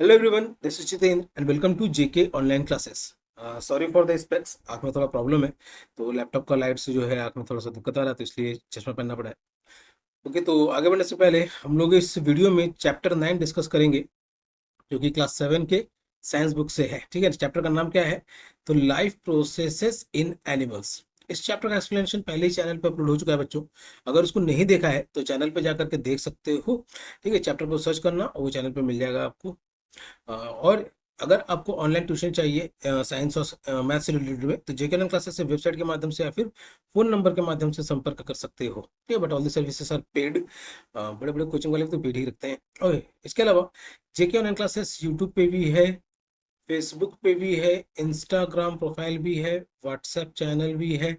Hello everyone, this is Jitendra and welcome to JK online classes. Sorry for the specs, आँख में थोड़ा problem है। तो लैपटॉप का लाइट से जो है आँख में थोड़ा सा दिक्कत आ रहा है, तो इसलिए चश्मा पहनना पड़ा है। ओके, तो आगे बढ़ने से पहले हम लोग इस वीडियो में चैप्टर 9 डिस्कस करेंगे, जो कि क्लास 7 के साइंस बुक से है। ठीक है, चैप्टर का नाम क्या है? तो लाइफ प्रोसेसेस इन एनिमल्स। इस चैप्टर का एक्सप्लेनेशन पहले ही चैनल पे अपलोड हो चुका है बच्चों। अगर उसको नहीं देखा है तो चैनल पे जाकर के देख सकते हो। ठीक है, चैप्टर को सर्च करना और वो चैनल पे मिल जाएगा आपको। और अगर आपको ऑनलाइन ट्यूशन चाहिए साइंस और मैथ से रिलेटेड में, तो जेके ऑनलाइन क्लासेस से वेबसाइट के माध्यम से या फिर फोन नंबर के माध्यम से संपर्क कर सकते हो। ठीक है, but all the services are paid. बड़े बड़े कोचिंग वाले तो पेड ही रखते हैं। ओके, इसके अलावा जेके ऑनलाइन क्लासेस यूट्यूब पे भी है, फेसबुक पे भी है, इंस्टाग्राम प्रोफाइल भी है, व्हाट्सएप चैनल भी है,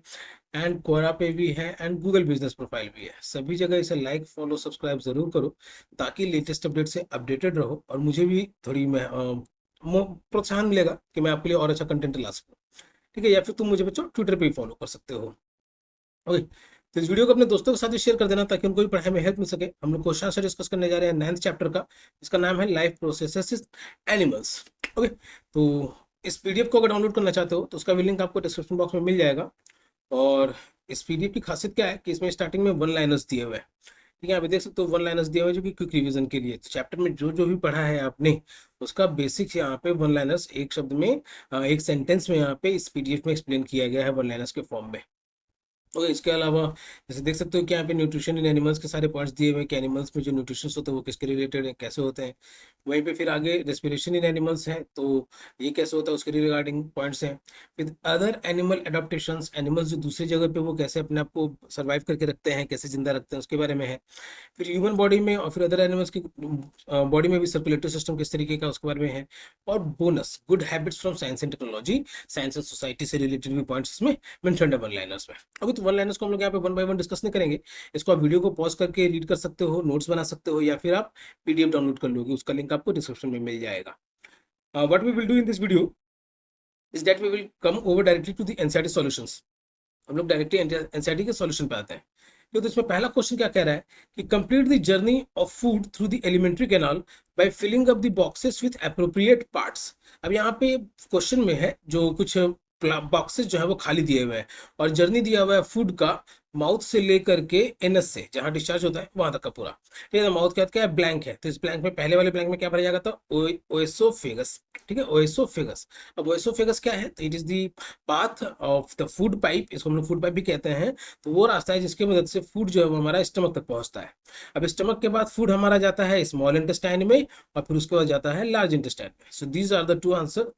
एंड क्वोरा पे भी है, एंड गूगल बिजनेस प्रोफाइल भी है। सभी जगह इसे लाइक फॉलो सब्सक्राइब जरूर करो, ताकि लेटेस्ट अपडेट से अपडेटेड रहो और मुझे भी थोड़ी मैं प्रोत्साहन मिलेगा कि मैं आपके लिए और अच्छा कंटेंट ला सकूँ। ठीक है, या फिर तुम मुझे बच्चों ट्विटर पे भी फॉलो कर सकते हो। ओके, तो इस वीडियो को अपने दोस्तों के साथ भी शेयर कर देना, ताकि उनको भी पढ़ाई में हेल्प मिल सके। हम लोग क्वेश्चन आंसर डिस्कस करने जा रहे हैं 9th चैप्टर का। इसका नाम है लाइफ प्रोसेसेस एनिमल्स। ओके, तो इस पीडीएफ को अगर डाउनलोड करना चाहते हो तो उसका भी लिंक आपको डिस्क्रिप्शन बॉक्स में मिल जाएगा। और इस पीडीएफ की खासियत क्या है कि इसमें स्टार्टिंग में वन लाइनर्स दिए हुए हैं। ठीक है, यहाँ पे देख सकते हो वन लाइनर्स दिए हुए हैं, जो कि क्विक रिवीजन के लिए। तो चैप्टर में जो जो भी पढ़ा है आपने, उसका बेसिक्स यहाँ पे वन लाइनर्स एक शब्द में, एक सेंटेंस में यहाँ पे इस पीडीएफ में एक्सप्लेन किया गया है वन लाइनर्स के फॉर्म में। और इसके अलावा जैसे देख सकते हो कि यहाँ पे न्यूट्रिशन इन एनिमल्स के सारे पॉइंट्स दिए हुए हैं कि एनिमल्स में जो न्यूट्रिशन होते हैं वो किसके रिलेटेड है, कैसे होते हैं। वहीं पे फिर आगे रेस्पिरेशन इन एनिमल्स है, तो ये कैसे होता है उसके रिगार्डिंग पॉइंट्स हैं। फिर अदर एनिमल एडाप्टेशंस, एनिमल्स जो दूसरी जगह पे वो कैसे अपने आप को सर्वाइव करके रखते हैं, कैसे जिंदा रखते हैं, उसके बारे में है। फिर ह्यूमन बॉडी में और फिर अदर एनिमल्स की बॉडी में भी सर्कुलेटरी सिस्टम किस तरीके का, उसके बारे में है। और bonus good habits from science and technology, science and society से रिलेटेड भी पॉइंट्स इसमें मेंशन्ड है वन लाइनर्स में। अभी तो वन लाइनर्स को हम लोग यहाँ पे वन बाय वन डिस्कस नहीं करेंगे। इसको आप वीडियो को पॉज करके रीड कर सकते हो, नोट्स बना सकते हो, या फिर आप पीडीएफ डाउनलोड कर लोगे। उसका लिंक आपको डिस्क्रिप्शन में मिल जाएगा। What we will do in this video is that we will come over directly to the NCERT solutions. हम लोग डायरेक्टली एनसीईआरटी के सॉल्यूशन पे आते हैं। तो इसमें पहला क्वेश्चन क्या कह रहा है कि complete the journey of food through the alimentary canal by filling up the boxes with appropriate parts. अब यहाँ पे क्वेश्चन में है जो कुछ बॉक्सेस जो है वो खाली दिए हुए हैं, और जर्नी दिया हुआ है फूड का माउथ से लेकर के एनस से, जहां डिस्चार्ज होता है वहां तक का पूरा। ठीक है, माउथ क्या है, ब्लैंक है। तो इस ब्लैंक में, पहले वाले ब्लैंक में क्या भरा जाएगा? तो ओएसोफेगस। ठीक है, ओएसोफेगस। अब ओएसोफेगस क्या है? तो it is the path of the food pipe, इसको हम लोग फूड पाइप भी कहते हैं। तो वो रास्ता है जिसकी मदद से फूड जो है वो हमारा स्टमक तक पहुंचता है। अब स्टमक के बाद फूड हमारा जाता है स्मॉल इंटेस्टाइन में, और फिर उसके बाद जाता है लार्ज इंटेस्टाइन में। So these are the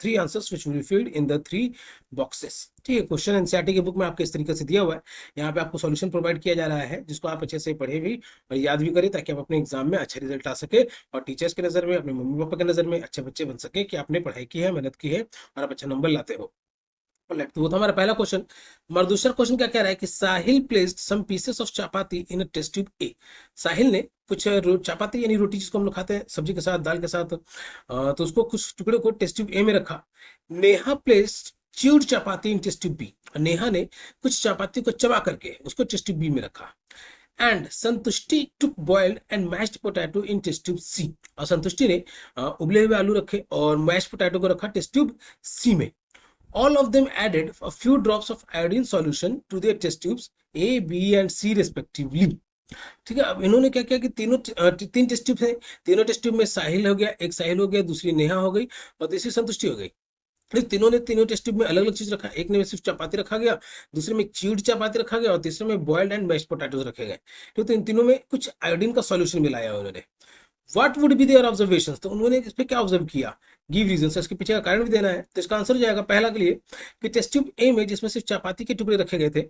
three answers which will be filled in the three boxes. ठीक है, क्वेश्चन एनसीईआरटी के बुक में आपके इस तरीके से दिया हुआ है। यहाँ पे आपको सॉल्यूशन प्रोवाइड किया जा रहा है, जिसको आप अच्छे से पढ़े भी और याद भी करें, ताकि आप अपने एग्जाम में अच्छा रिजल्ट आ सके, और टीचर्स के नजर में, अपने मम्मी पापा के नजर में अच्छे बच्चे बन सके कि आपने पढ़ाई की है, मेहनत की है और आप अच्छा नंबर लाते हो। तो वो था हमारा पहला क्वेश्चन। हमारा दूसरा क्वेश्चन क्या कह रहा है कि Sahil placed some pieces of chapati in a test tube A. Sahil ने कुछ चपाती यानी रोटी जिसको हम लोग खाते हैं सब्जी के साथ, दाल के साथ, तो उसको कुछ टुकड़े को टेस्ट ट्यूब ए में रखा। नेहा प्लेस्ड च्यूड चपाती इन टेस्ट ट्यूब बी। नेहा ने कुछ चपाती को चबा करके उसको टेस्ट ट्यूब बी में रखा। And Santushti took boiled and mashed potato in test tube C. और संतुष्टि ने उबले हुए आलू रखे और मैश्ड पोटैटो को रखा टेस्ट ट्यूब सी में। All of them added a few drops of iodine solution to their test tubes A, B and C respectively। ठीक है, अब इन्होंने क्या किया कि तीन टेस्ट ट्यूब है। तीनों टेस्ट ट्यूब में साहिल हो गया, एक साहिल हो गया, दूसरी नेहा हो गई और तीसरी संतुष्टि हो गई। तीनों ने तीनों टेस्ट ट्यूब में अलग अलग चीज रखा। एक में सिर्फ चपाती रखा गया, दूसरे में च्यूड चपाती रखा गया और तीसरे में बॉइल्ड एंड मैश्ड पोटैटोज रखे गए। तो इन तीनों में कुछ आयोडीन का सॉल्यूशन मिलाया उन्होंने। What would be their observations, तो उन्होंने इस पे क्या ऑब्जर्व किया, गिव रीजंस, इसके पीछे का कारण भी देना है। तो इसका आंसर हो जाएगा पहला के लिए कि टेस्ट ट्यूब ए में जिसमें सिर्फ चपाती के टुकड़े रखे गए थे,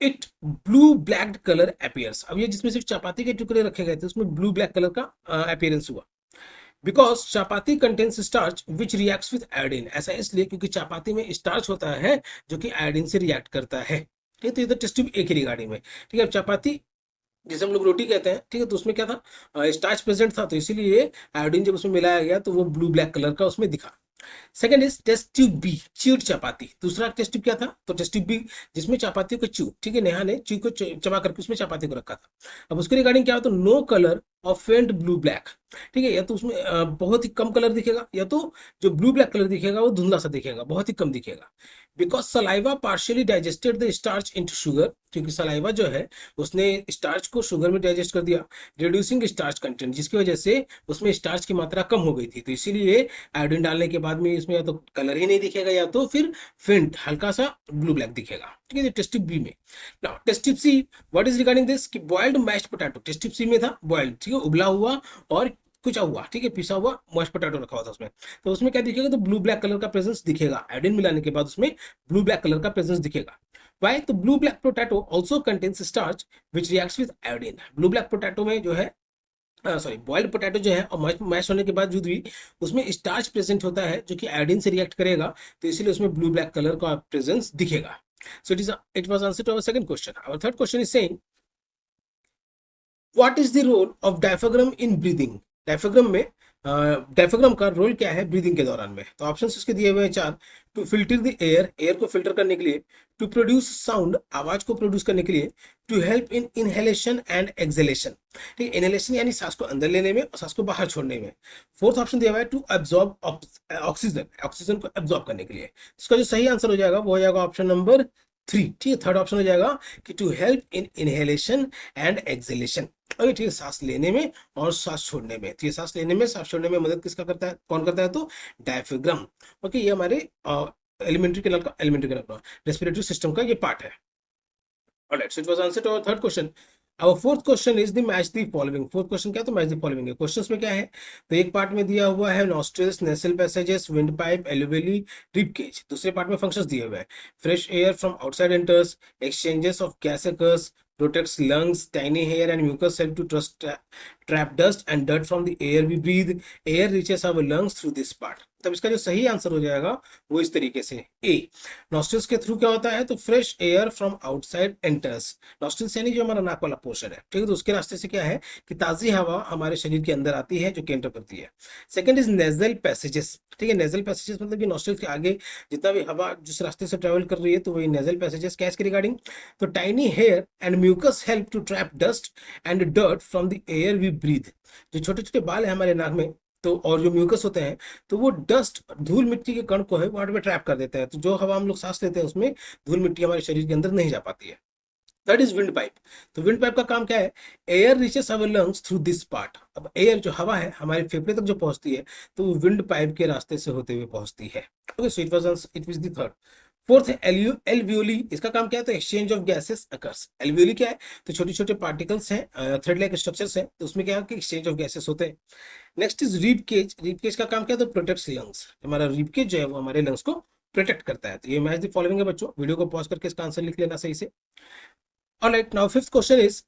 it blew black colour appears. अब ये जिसमें सिर्फ चपाती के टुकड़े रखे गए थे उसमें ब्लू ब्लैक कलर का अपीयरेंस हुआ। Because chapati contains starch which reacts with iodine. ऐसा इसलिए क्योंकि चपाती में स्टार्च होता है जो कि आयोडीन से रिएक्ट करता है। ठीक है, तो ये तो टेस्ट ट्यूब ए की रिगार्डिंग में। ठीक है, अब चपाती जैसे हम लोग रोटी कहते हैं, ठीक है, तो उसमें क्या था, स्टार्च प्रेजेंट था, तो इसीलिए आयोडीन जब उसमें मिलाया गया तो वो ब्लू ब्लैक कलर का उसमें दिखा। Second is test tube B, chewed chapati. दूसरा टेस्ट ट्यूब क्या था? तो टेस्ट ट्यूब बी जिसमें चपाती को च्यू, ठीक है, नेहा ने च्यू को चबा करके उसमें चपाती को रखा था। अब उसके रिगार्डिंग क्या हो, तो नो कलर और फेंट ब्लू ब्लैक। ठीक है, या तो उसमें बहुत ही कम कलर दिखेगा, या तो जो ब्लू ब्लैक कलर दिखेगा वो धुंधला सा दिखेगा, बहुत ही कम दिखेगा। Because saliva partially digested the starch into sugar, क्योंकि सलाइवा जो है उसने स्टार्च को शुगर में डाइजेस्ट कर दिया, रिड्यूसिंग स्टार्च कंटेंट, जिसकी वजह से उसमें स्टार्च की मात्रा कम हो गई थी। तो इसीलिए आयोडीन डालने के बाद में इसमें या तो कलर ही नहीं दिखेगा, या तो फिर फेंट हल्का सा ब्लू ब्लैक दिखेगा। ठीक है, टेस्ट ट्यूब बी में। Now test tube C, what is regarding this कि boiled mashed potato, test tube C में था बॉइल्ड, ठीक है, उबला हुआ और कुचा हुआ, ठीक है, पिसा हुआ मैश्ड पोटैटो रखा हुआ था उसमें। तो उसमें क्या दिखेगा, तो ब्लू ब्लैक कलर का प्रेजेंस दिखेगा, आयोडीन मिलाने के बाद उसमें ब्लू ब्लैक कलर का प्रेजेंस दिखेगा। वाई, तो blue black potato also contains starch which reacts with iodine. Blue black potato में जो है, सॉरी, बॉइल्ड पोटैटो जो है और मैश होने के बाद जो भी उसमें स्टार्च प्रेजेंट होता है जो कि आयोडीन से रिएक्ट करेगा, तो इसीलिए उसमें ब्लू ब्लैक कलर का प्रेजेंस दिखेगा। So it was answer to our second question. Our third question is saying what is the role of diaphragm in breathing. Diaphragm में डायफ्राग्राम का रोल क्या है ब्रीदिंग के दौरान में। तो ऑप्शंस इसके दिए हुए हैं चार। To filter the air, air को फिल्टर करने के लिए। टू प्रोड्यूस साउंड, आवाज को प्रोड्यूस करने के लिए। To help in inhalation and exhalation, ठीक है, इनहेलेशन यानी सांस को अंदर लेने में और सांस को बाहर छोड़ने में। फोर्थ ऑप्शन दिया हुआ है टू एब्जॉर्ब ऑक्सीजन, ऑक्सीजन को एब्जॉर्ब करने के लिए। इसका जो सही आंसर हो जाएगा वो हो जाएगा ऑप्शन नंबर 3। ठीक है, थर्ड ऑप्शन हो जाएगा कि to help in inhalation and exhalation. Okay, ठीक है, सांस लेने में और सांस छोड़ने में। तो ये सांस लेने में सांस छोड़ने में मदद किसका करता है, कौन करता है, तो डायफ्राग्राम। ओके, ये हमारे एलिमेंट्री कैनाल का रेस्पिरेटरी सिस्टम का ये पार्ट है। Alright, so it was answer to our third question. our fourth question is the match the following। Fourth question क्या है, तो मैच द फॉलोइंग है। क्वेश्चंस में क्या है, तो एक पार्ट में दिया हुआ है nostrils, nasal passages, wind pipe, alveoli, rib cage. दूसरे पार्ट में फंक्शंस दिए हुए हैं। Fresh air from outside enters, exchanges of gas occurs, protects lungs, tiny hair and mucus help to trap dust and dirt from the air we breathe, air reaches our lungs through this part। तब इसका जो सही answer हो जाएगा वो इस तरीके से ए। नॉस्ट्रल्स के थ्रू क्या होता है, तो fresh air from outside enters. Nostrils यानी जो हमारा नाक वाला पोर्शन है, ठीक है, तो उसके रास्ते से क्या है कि ताजी हवा हमारे शरीर के अंदर आती है जो कि एंटर करती है। Second is nasal passages. ठीक है, नेजल पैसेजेस मतलब कि नॉस्ट्रल्स के आगे जितना भी हवा जिस रास्ते से ट्रेवल कर रही है, तो वही नेजल पैसेजेस। क्या इसके रिगार्डिंग, तो tiny hair and mucus help to trap dust and dirt from the air we breathe. जो छोटे छोटे बाल है हमारे नाक में, तो और जो म्यूकस होते हैं, तो वो डस्ट, धूल मिट्टी के कण को है वहां पे ट्रैप कर देता है। तो जो हवा हम लोग सांस लेते हैं उसमें धूल मिट्टी हमारे शरीर के अंदर नहीं जा पाती है। That is wind pipe. तो विंड पाइप का काम क्या है, air reaches our lungs through this part. अब एयर जो हवा है हमारे फेफड़े तक जो पहुंचती है, तो वो विंड पाइप के रास्ते से होते हुए पहुंचती है। Okay, so it was the third. Fourth है एल्वियोली। इसका काम क्या है, तो exchange of gases occurs. Alveoli क्या है, तो छोटे छोटे पार्टिकल्स हैं, थ्रेड लाइक स्ट्रक्चर्स हैं, तो उसमें क्या है कि एक्सचेंज ऑफ गैसेस होते हैं। Next is rib cage. Rib cage का काम क्या है, तो प्रोटेक्ट्स लंग्स। हमारा रीब केज जो है वो हमारे लंग्स को प्रोटेक्ट करता है। तो ये मैच द फॉलोइंग है बच्चों, वीडियो को पॉज करके इसका आंसर लिख लेना सही से। Alright, now fifth question is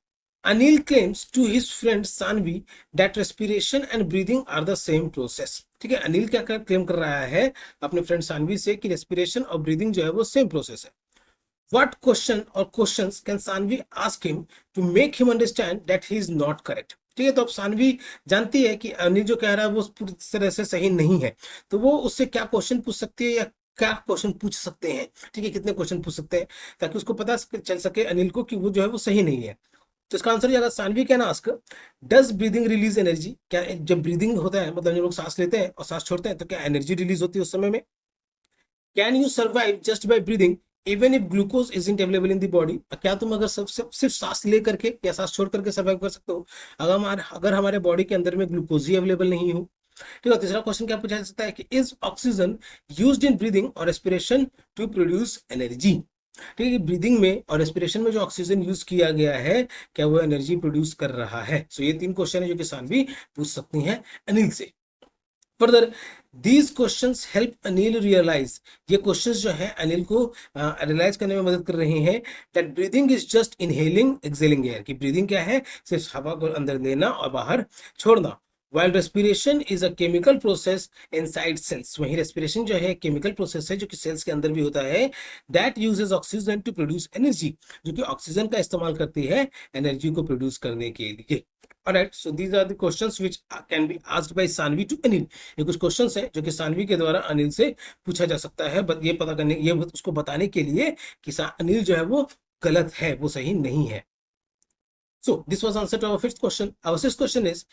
Anil claims to his friend Sanvi that respiration and breathing are the same process। ठीक है, अनिल क्या क्लेम कर रहा है अपने फ्रेंड सानवी से कि रेस्पिरेशन और ब्रीदिंग जो है वो सेम प्रोसेस है। What question or questions can Sanvi ask him to make him understand that he is not correct। ठीक है, तो अब सानवी जानती है कि अनिल जो कह रहा है वो पूरी तरह से सही नहीं है, तो वो उससे क्या क्वेश्चन पूछ सकती है या क्या क्वेश्चन पूछ सकते हैं। ठीक है, कितने क्वेश्चन पूछ सकते हैं ताकि उसको पता चल सके अनिल को कि वो जो है वो सही नहीं है। तो इसका आंसर जाएगा Saanvi can ask does breathing release energy. क्या जब ब्रीदिंग होता है मतलब जब लोग सांस लेते हैं और सांस छोड़ते हैं तो क्या एनर्जी रिलीज होती है उस समय में। Can you survive just by breathing even if glucose isn't available in the body. क्या तुम अगर सिर्फ सांस ले करके या सांस छोड़ करके सर्वाइव कर सकते हो अगर हमारे बॉडी के अंदर में ग्लूकोज ही अवेलेबल नहीं हो। ठीक है, तीसरा क्वेश्चन क्या पूछा जा सकता है कि is oxygen used in breathing और रेस्पिरेशन टू प्रोड्यूस एनर्जी। ठीक है, ब्रीदिंग में और रेस्पिरेशन में जो ऑक्सीजन यूज किया गया है क्या वो एनर्जी प्रोड्यूस कर रहा है। सो ये तीन क्वेश्चन है जो कि सानवी पूछ सकती हैं अनिल से। Further these questions help Anil realize. ये क्वेश्चंस जो है अनिल को रियलाइज करने में मदद कर रहे हैं that breathing is just inhaling exhaling air. कि ब्रीदिंग क्या है, सिर्फ हवा को अंदर लेना और बाहर छोड़ना। While respiration is a chemical process inside cells, वहीं respiration जो है केमिकल प्रोसेस है जो कि सेल्स के अंदर भी होता है। That uses oxygen to produce energy, जो कि ऑक्सीजन का इस्तेमाल करती है एनर्जी को प्रोड्यूस करने के लिए। Alright, so these are the questions which can be asked by Saanvi to Anil. ये कुछ क्वेश्चंस हैं जो कि सानवी के द्वारा अनिल से पूछा जा सकता है, ये पता करने, ये उसको बताने के लिए कि अनिल जो है वो गलत है, वो सही नहीं है। So this was answer to our fifth question. Our sixth question is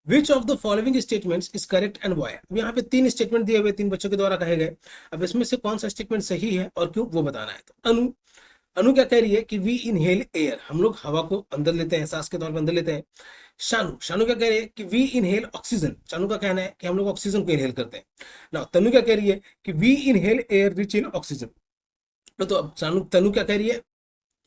which of the following statements is correct and why? अब यहाँ पे तीन स्टेटमेंट दिए हुए, तीन बच्चों के द्वारा कहे गए। अब इसमें से कौन सा स्टेटमेंट सही है और क्यों, वो बताना है। तो अनु क्या कह रही है कि वी इनहेल एयर, हम लोग हवा को अंदर लेते हैं, सांस के तौर पर अंदर लेते हैं। शानू क्या कह रही है कि वी इनहेल ऑक्सीजन, शानू का कहना है कि हम लोग ऑक्सीजन को इनहेल करते हैं ना। तनु क्या कह रही है कि we inhale air rich in oxygen. तो अब तनु क्या कह रही है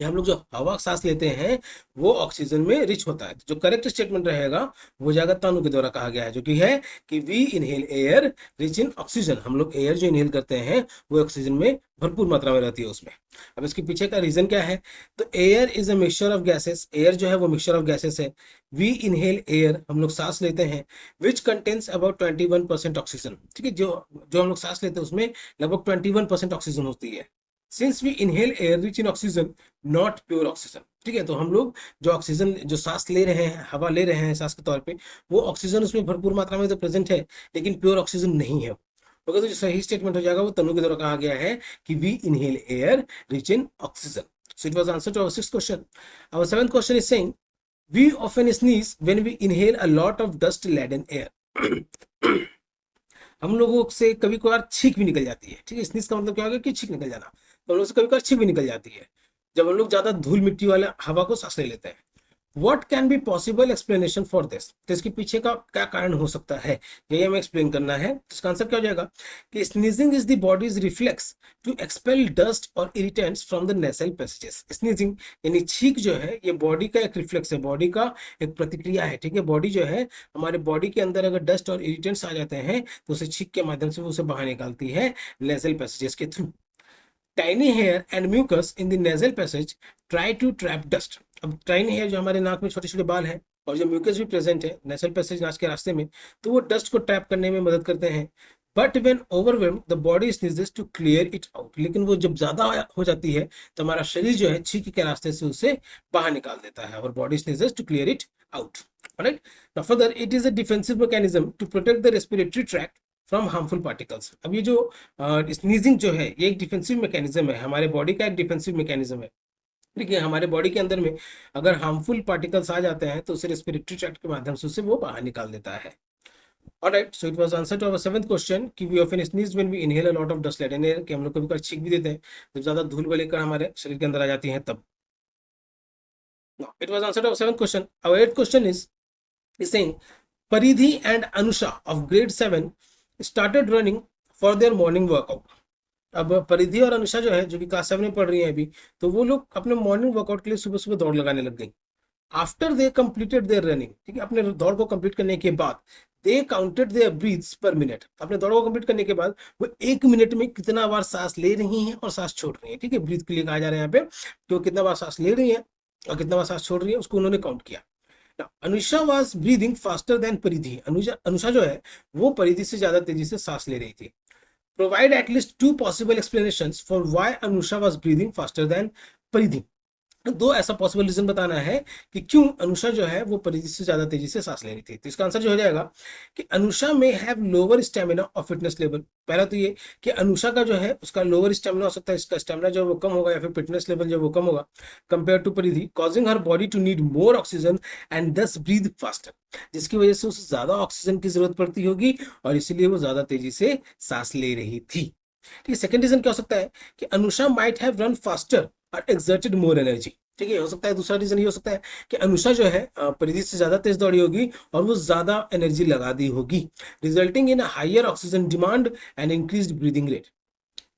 कि हम लोग जो हवा सांस लेते हैं वो ऑक्सीजन में रिच होता है। जो करेक्ट स्टेटमेंट रहेगा वो जाएगा तानु के द्वारा कहा गया है, जो कि है कि we inhale air rich in oxygen, हम लोग एयर जो इनहेल करते हैं वो ऑक्सीजन में भरपूर मात्रा में रहती है उसमें। अब इसके पीछे का रीजन क्या है, तो air is a mixture of gases, air जो है वो मिक्सचर ऑफ गैसेस है। वी इनहेल एयर, हम लोग सांस लेते हैं, विच कंटेन्स अबाउट 21% ऑक्सीजन, ठीक है, जो जो हम लोग सांस लेते हैं उसमें लगभग 21% ऑक्सीजन होती है। Since we inhale air rich in oxygen not pure oxygen, ठीक है, तो हम लोग जो ऑक्सीजन जो सांस ले रहे हैं, हवा ले रहे हैं सांस के तौर पे, वो ऑक्सीजन उसमें भरपूर मात्रा में तो प्रेजेंट है लेकिन प्योर ऑक्सीजन नहीं है। तो जो सही स्टेटमेंट हो जाएगा वो तनु के द्वारा कहा गया है कि we inhale air rich in oxygen. So it was answer to our sixth question. Our seventh question is saying we often sneeze when we inhale a lot of dust laden air. हम लोगों से कभी कभार छींक भी निकल जाती है, ठीक है, स्नीज का मतलब क्या होगा कि छींक निकल जाना, तो हम लोग से कभी कभार छींक भी निकल जाती है जब हम लोग ज्यादा धूल मिट्टी वाला हवा को सांस ले लेते हैं। What can be possible explanation for this? तो इसके पीछे का क्या कारण हो सकता है, यही हमें एक्सप्लेन करना है। इसका आंसर क्या हो जाएगा कि sneezing is the body's reflex to expel dust और irritants from the nasal passages. Sneezing यानी छींक जो है ये बॉडी का एक रिफ्लेक्स है, बॉडी का एक प्रतिक्रिया है, ठीक है। बॉडी जो है हमारे बॉडी के अंदर अगर डस्ट और इरिटेंट्स आ जाते हैं तो उसे छींक के माध्यम से उसे बाहर निकालती है नेसल पैसेजेस के through. Tiny hair and mucus in the nasal passage try to trap dust. अब टाइनी हेयर जो हमारे नाक में छोटे छोटे बाल हैं और जो म्यूकस भी प्रेजेंट है नेजल पैसेज नाक के रास्ते में, तो वो डस्ट को ट्रैप करने में मदद करते हैं। But when overwhelmed the body sneezes to clear it out, लेकिन वो जब ज्यादा हो जाती है तो हमारा शरीर जो है छींक के रास्ते से उसे बाहर निकाल देता है और body sneezes to clear it out. Alright, now further it is a defensive mechanism to protect the respiratory tract from harmful particles. अब ये जो स्नीजिंग जो है ये एक डिफेंसिव मैकेनिज्म है, हमारे बॉडी का एक डिफेंसिव मैकेनिज्म है। देखिए हमारे बॉडी के अंदर में अगर हार्मफुल पार्टिकल्स आ जाते हैं तो उसे रेस्पिरेटरी ट्रैक्ट के माध्यम से उसे वो बाहर निकाल देता है। Alright, so it was answer to our seventh question कि we often sneeze when we inhale a lot of dust light air, कि हम लोग कभी-कभार छींक भी देते हैं जब ज्यादा धूल लेकर हमारे शरीर के अंदर आ जाती है तब। Now it was answer to our seventh question. Our eighth question is saying Paridhi and Anusha of grade 7 started running for their morning workout. अब परिधि और अनुषा जो है जो कि क्लास 7 में पढ़ रही है अभी, तो वो लोग अपने मॉर्निंग वर्कआउट के लिए सुबह सुबह दौड़ लगाने लग गई। After they completed their running, ठीक है, अपने दौड़ को कंप्लीट करने के बाद they counted their breaths per minute. अपने दौड़ को कंप्लीट करने के बाद वो 1 मिनट में कितना बार सांस ले रही हैं और सांस छोड़ रही हैं, ठीक है, ब्रीथ के लिए कहा जा रहा है यहाँ पे, तो कितना बार सांस ले रही है और कितना बार सांस छोड़ रही है उसको उन्होंने काउंट किया। Anusha was breathing faster than परिधि, अनुषा जो है वो परिधि से ज्यादा तेजी से सांस ले रही थी। Provide at least 2 possible explanations for why Anusha was breathing faster than परिधि। दो ऐसा पॉसिबल रीजन बताना है कि क्यों अनुषा जो है वो परिधि से ज्यादा तेजी से सांस ले रही थी। तो इसका आंसर जो हो जाएगा कि अनुषा में हैव लोअर स्टेमिना और फिटनेस लेवल। पहला तो ये कि अनुषा का जो है उसका लोअर स्टेमिना हो सकता है, इसका स्टेमिना जो वो कम होगा या फिर फिटनेस लेवल जो वो कम होगा compare to Paridhi, causing her body to need more oxygen and thus breathe faster, जिसकी वजह से उसे ज्यादा ऑक्सीजन की जरूरत पड़ती होगी और इसीलिए वो ज्यादा तेजी से सांस ले रही थी। ठीक है, सेकंड रीजन क्या हो सकता है कि Anusha might have run faster और एक्सर्टेड मोर एनर्जी। ठीक है, हो सकता है दूसरा रीजन ये हो सकता है कि अनुषा जो है परिधि से ज्यादा तेज दौड़ी होगी और वो ज्यादा एनर्जी लगा दी होगी, resulting in higher oxygen demand and increased breathing rate,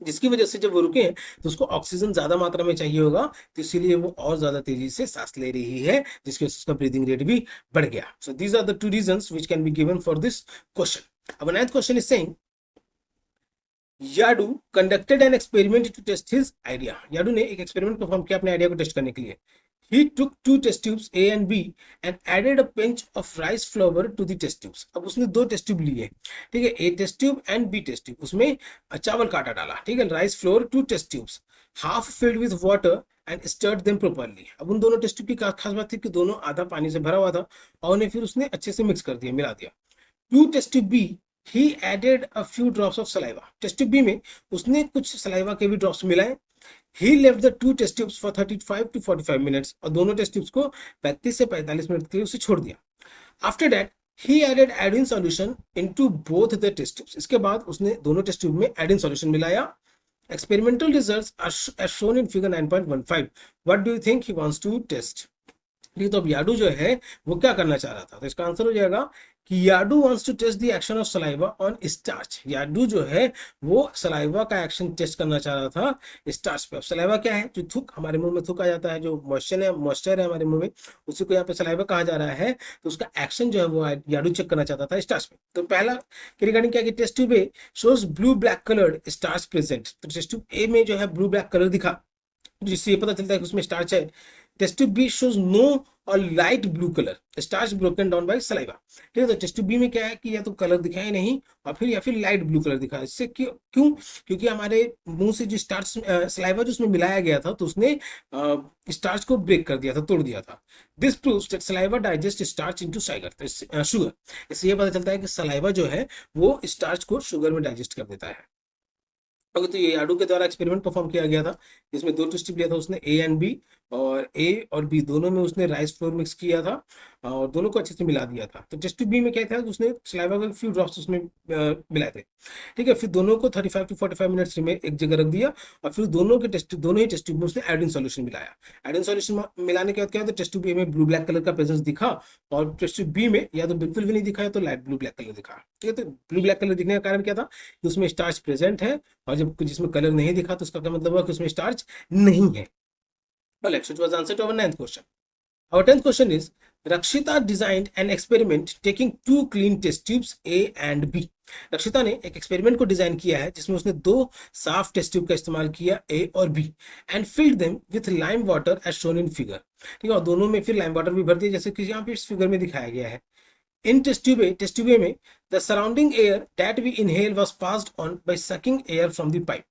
जिसकी वजह से जब वो रुके हैं तो उसको ऑक्सीजन ज्यादा मात्रा में चाहिए होगा, तो इसीलिए वो और ज्यादा तेजी से सांस ले रही है, जिसकी वजह से उसका ब्रीदिंग रेट भी बढ़ गया। So these are the 2 reasons which can be given for this question. अब ninth question is saying Yadu conducted an experiment to test his idea. Yadu ने एक एक्सपेरिमेंट परफॉर्म किया अपने आइडिया को टेस्ट करने के लिए। He took 2 test tubes A and B and added a pinch of rice flour to the test tubes. अब उसने 2 टेस्ट ट्यूब लिए, ठीक है, A test tube and B test tube, उसमें चावल का आटा डाला, ठीक है, rice flour 2 test tubes, half filled with water and stirred them properly. अब उन दोनों टेस्ट ट्यूब की खास बात थी कि दोनों आधा पानी से भरा हुआ था और उन्हें फिर उसने अच्छे से मिक्स कर दिया, मिला दिया। 2 test tube B he added a few drops of saliva. Test tube B में उसने कुछ सलाइवा के भी ड्रॉप्स मिलाए he left the two test tubes for 35 to 45 minutes, और दोनों टेस्ट ट्यूब्स को 35 से 45 मिनट के लिए उसे छोड़ दिया. After that he added iodine solution into both the test tubes. इसके बाद उसने दोनों टेस्ट ट्यूब में आयोडीन सॉल्यूशन मिलाया. Experimental results are shown in figure 9.15. What do you think he wants to test? ठीक, तो अब याडू जो है वो क्या करना चाह रहा था, तो इसका आंसर हो जाएगा कि Yadu wants to test the action of saliva on starch. Yadu जो है वो सलाइवा का एक्शन टेस्ट करना चाह रहा था स्टार्च पे. अब सलाइवा क्या है, जो थूक, हमारे मुंह में थूक आ जाता है, जो मॉइस्चर है हमारे मुंह में, उसी को यहाँ पे सलाइवा कहा जा रहा है. तो उसका एक्शन जो है वो याडू चेक करना चाहता था स्टार्च पे. तो पहला के रिगार्डिंग क्या कि test tube A shows blue black coloured starch present. तो टेस्ट ट्यूब ए में जो है ब्लू ब्लैक कलर दिखा, जिससे ये पता चलता है कि उसमें स्टार्च है. Test tube B shows no और light blue colour starch broken down by saliva. ठीक है, तो टेस्ट ट्यूब बी में क्या है कि या तो कलर दिखाई नहीं और फिर या फिर लाइट ब्लू कलर दिखा. इससे क्यों? क्योंकि हमारे मुंह से जो स्टार्च सलाइवा जो उसमें मिलाया गया था तो उसने स्टार्च को ब्रेक कर दिया था, तोड़ दिया था. This proves that saliva digest starch into sugar. इससे ये पता चलता है कि सलाइवा जो है वो स्टार्च को शुगर में डाइजेस्ट कर देता है. ओके, तो ये याडू के द्वारा एक्सपेरिमेंट परफॉर्म किया गया था, जिसमें दो टेस्ट लिया था उसने, ए एंड बी, और ए और बी दोनों में उसने राइस फ्लोर मिक्स किया था और दोनों को अच्छे से मिला दिया था. तो टेस्ट बी में क्या था, उसने सलाइवा के फ्यू ड्रॉप्स उसमें मिलाए थे. ठीक है, फिर दोनों को 35 to 45 मिनट्स में एक जगह रख दिया और फिर दोनों ही टेस्ट ट्यूब में उसने आयोडीन सॉल्यूशन मिलाया. आयोडीन सॉल्यूशन मिलाने के बाद क्या होता है, टेस्ट ट्यूब ए में ब्लू ब्लैक कलर का प्रेजेंस दिखा और टेस्ट ट्यूब बी में या तो बिल्कुल भी नहीं दिखा या तो लाइट ब्लू ब्लैक कलर दिखा. ठीक है, तो ब्लू ब्लैक कलर दिखने का कारण क्या था कि उसमें स्टार्च प्रेजेंट है, और जब जिसमें कलर नहीं दिखा तो उसका क्या मतलब हुआ कि उसमें स्टार्च नहीं है. Well, it was answer to our 9th question. Our 10th question is, Rakshita designed an experiment taking two clean test tubes A and B. रक्षिता ने एक एक्सपेरिमेंट को डिजाइन किया है जिसमें उसने दो साफ टेस्ट ट्यूब का इस्तेमाल किया, ए और B, and filled them with lime water as shown in figure. ठीक है, और दोनों में फिर लाइम वाटर भी भर दिया जैसे कि यहाँ पे इस फिगर में दिखाया गया है. इन टेस्ट ट्यूब ए में the surrounding air that we inhale was passed on by sucking air from the pipe.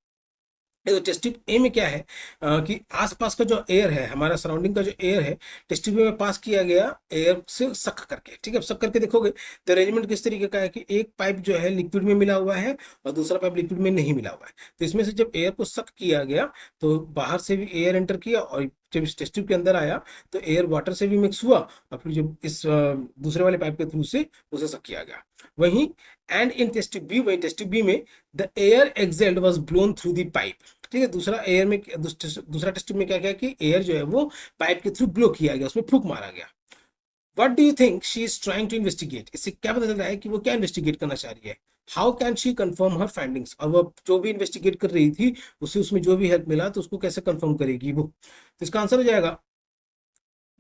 तो टेस्ट ट्यूब ए में क्या है कि आसपास का जो एयर है, हमारा सराउंडिंग का जो एयर है, टेस्ट ट्यूब में पास किया गया एयर से सक करके. ठीक है, सक करके देखोगे तो अरेंजमेंट किस तरीके का है कि एक पाइप जो है लिक्विड में मिला हुआ है और दूसरा पाइप लिक्विड में नहीं मिला हुआ है. तो इसमें से जब एयर को सक किया गया तो बाहर से भी एयर एंटर किया, और जब इस टेस्ट ट्यूब के अंदर आया तो एयर वाटर से भी मिक्स हुआ और फिर जब इस दूसरे वाले पाइप के थ्रू से उसे सक किया गया. वहीं and in test tube B, वहीं टेस्ट ट्यूब बी में the air exhaled was blown through the pipe. ठीक है, दूसरा टेस्ट ट्यूब में क्या किया कि एयर जो है वो पाइप के थ्रू ब्लो किया गया, उसमें फूंक मारा गया. What do you think she is trying to investigate? इससे क्या पता चल रहा है कि वो क्या इन्वेस्टिगेट करना चाह रही है? How can she confirm her findings? और वो जो भी इन्वेस्टिगेट कर रही थी उसे उसमें जो भी हेल्प मिला तो उसको कैसे कंफर्म करेगी वो? तो इसका आंसर हो जाएगा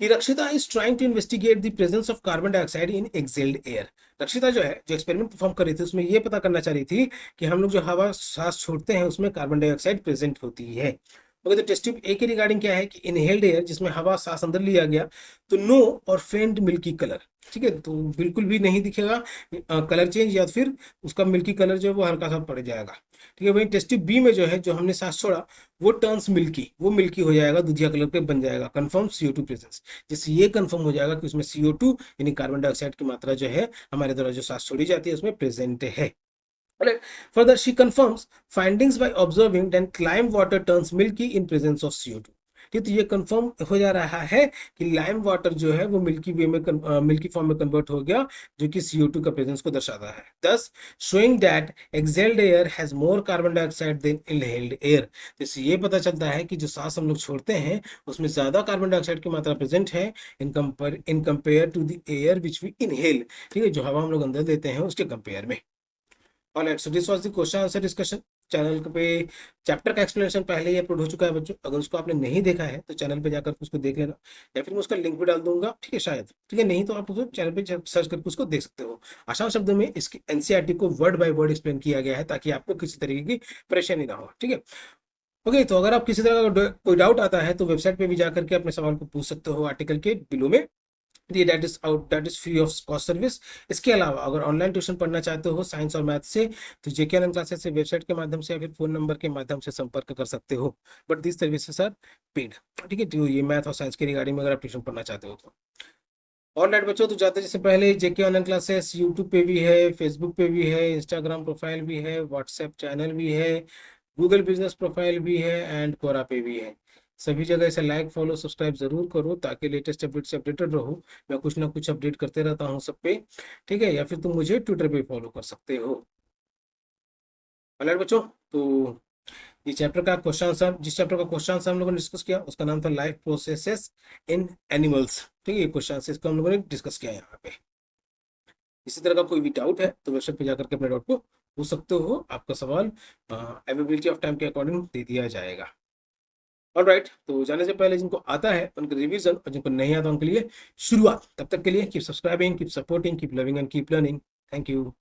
कि Rakshita is trying to investigate the presence of carbon dioxide in exhaled air. Rakshita जो है, जो एक्सपेरिमेंट परफॉर्म कर रही थी, उसमें ये पता करना चाह रही थी कि हम लोग जो हवा सांस छोड़ते हैं उसमें कार्बन डाइऑक्साइड प्रेजेंट होती है. ओके, तो टेस्ट ट्यूब ए के रिगार्डिंग क्या है कि इनहेल्ड एयर जिसमें हवा सांस अंदर लिया गया, तो नो और फेंट मिल्की कलर. ठीक है, तो बिल्कुल भी नहीं दिखेगा कलर चेंज, या फिर उसका मिल्की कलर जो है वो हल्का सा पड़ जाएगा. ठीक है, वहीं टेस्ट ट्यूब बी में जो है, जो हमने सांस छोड़ा, वो टर्न्स मिल्की, वो मिल्की हो जाएगा, दूधिया कलर के बन जाएगा. कंफर्म CO2 प्रेजेंस, जिससे ये कंफर्म हो जाएगा कि उसमें CO2 यानी कार्बन डाइऑक्साइड की मात्रा जो है हमारे द्वारा जो सांस छोड़ी जाती है उसमें प्रेजेंट है. Further, she confirms findings by observing that lime water turns milky in presence of CO2. ठीक, तो ये कंफर्म हो जा रहा है कि लाइम वाटर जो है वो मिल्की फॉर्म में कन्वर्ट हो गया, जो कि CO2 का प्रेजेंस को दर्शाता है. Thus, showing that exhaled air has more carbon dioxide than inhaled air. तो इससे ये पता चलता है कि जो सांस हम लोग छोड़ते हैं उसमें ज्यादा कार्बन डाइऑक्साइड की मात्रा प्रेजेंट है in compare to the air which we inhale. ठीक है, जो हवा हम लोग अंदर देते हैं उसके कंपेयर में. Alright, so this was the question answer discussion. Channel पे चैप्टर का एक्सप्लेनेशन पहले ही अपलोड हो चुका है बच्चों, अगर उसको आपने नहीं देखा है तो चैनल पे जाकर उसको देख लेना, या फिर मैं उसका लिंक भी डाल दूंगा. ठीक है, शायद. ठीक है, नहीं तो आप उसको चैनल पे सर्च करके उसको देख सकते हो. आसान शब्दों में इसकी एनसीईआरटी को वर्ड बाय वर्ड एक्सप्लेन किया गया है ताकि आपको किसी तरीके की परेशानी ना हो. ठीक है, ओके. तो अगर आप किसी तरह का कोई डाउट आता है तो वेबसाइट पे भी जाकर के अपने सवाल को पूछ सकते हो आर्टिकल के बिलो में. That is free of cost service. इसके अलावा अगर ऑनलाइन ट्यूशन पढ़ना चाहते हो साइंस और मैथ से, तो जेके ऑनलाइन क्लासेस से वेबसाइट के माध्यम से या फिर फोन नंबर के माध्यम से संपर्क कर सकते हो, but this services are paid. ठीक है, तो ये मैथ और साइंस के रिगार्डिंग में अगर आप ट्यूशन पढ़ना चाहते हो तो. ऑनलाइन बच्चों, तो जाते जैसे पहले जेके ऑनलाइन क्लासेस यूट्यूब पे भी है, फेसबुक पे भी है, इंस्टाग्राम प्रोफाइल भी है, व्हाट्सएप चैनल भी है, गूगल बिजनेस प्रोफाइल भी है एंड कोरा पे भी है। सभी जगह इसे लाइक फॉलो सब्सक्राइब जरूर करो ताकि लेटेस्ट अपडेट से अपडेटेड रहो। मैं कुछ ना कुछ अपडेट करते रहता हूँ सब पे, ठीक है। या फिर तुम मुझे ट्विटर पे फॉलो कर सकते हो। ऑलराइट बच्चों, तो ये चैप्टर का क्वेश्चन आंसर, जिस चैप्टर का क्वेश्चन आंसर हम लोगों ने डिस्कस किया उसका नाम था लाइफ प्रोसेसेस इन एनिमल्स, ठीक है। ये क्वेश्चन आंसर इसको हम लोगों ने डिस्कस किया यहाँ पे। इसी तरह का कोई भी डाउट है तो वेबसाइट पे जाकर के अपने डाउट को पूछ सकते हो। आपका सवाल अवेलेबिलिटी ऑफ टाइम के अकॉर्डिंग दे दिया जाएगा। ऑलराइट, तो जाने से पहले जिनको आता है उनके रिवीजन और जिनको नहीं आता उनके लिए शुरुआत। तब तक के लिए keep subscribing, keep supporting, keep loving and keep learning. Thank you.